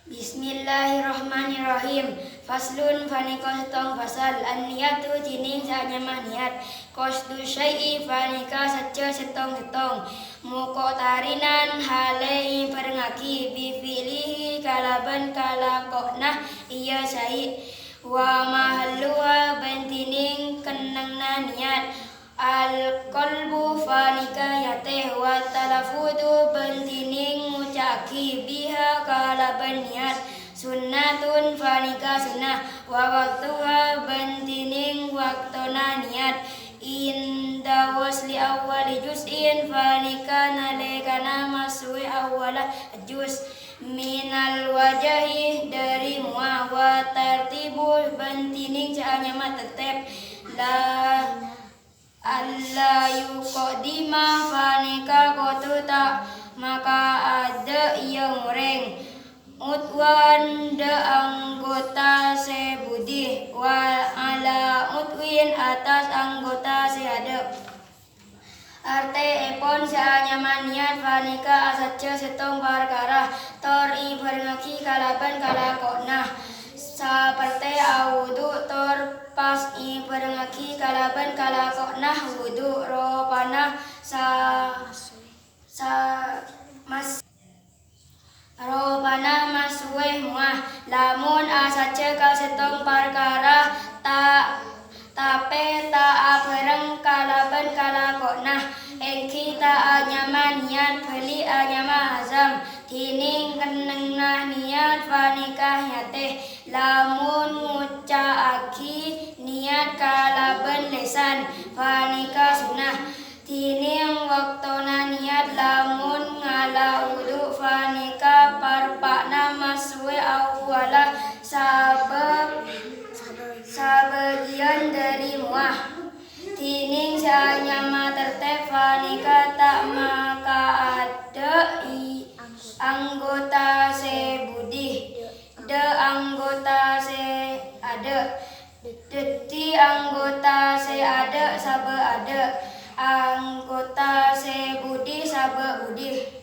Bismillahirrahmanirrahim. Faslun fanika setong fasal an-niyatu tining sanyamah niat. Qasdu syai'i fanika saca setong-setong. Muqtarinan halai perngaki bi fi'lihi kalaban kalaqna iya syai' wa mahalluha bentining kenangna niat. Al-qalbu fanika yateh wa talafudu bentining ngucaki biha kalaban niat. Sunnatun fanika sunnah wa waktuha bentining waktona niat. Inda wasli awali juz'in fanika nalekana masui awala juz minal wajahi dari mu'a wa tartibu bentining cahanya tetep la alla yuqdima fanika kotu tak maka ada ia ngureng utwan de anggota sebudi wa ala utwin atas anggota seada arte epon seanyaman niat fanika asaca setong perkara tor i perngaki kalaban kalakona seperti awudu tor pas i perngaki kalaban kalakona wudu ropana ropana masueh muah lamun asaca kal setong perkara tape ta apereng kalaban kalakona engki ta anyaman niat beli anyama azam tining kenengna niat fanikah yateh lamun ngucaaki niat kalaban lesan fanikah sunnah tining waktona niat lamun ngala wudu fanikah parpakna masue awala sabagian dari muah tining sanyama tertib fanika tak maka ada anggota sebudi de anggota se ada deti anggota se ada sabe ada anggota sebudi sabe budi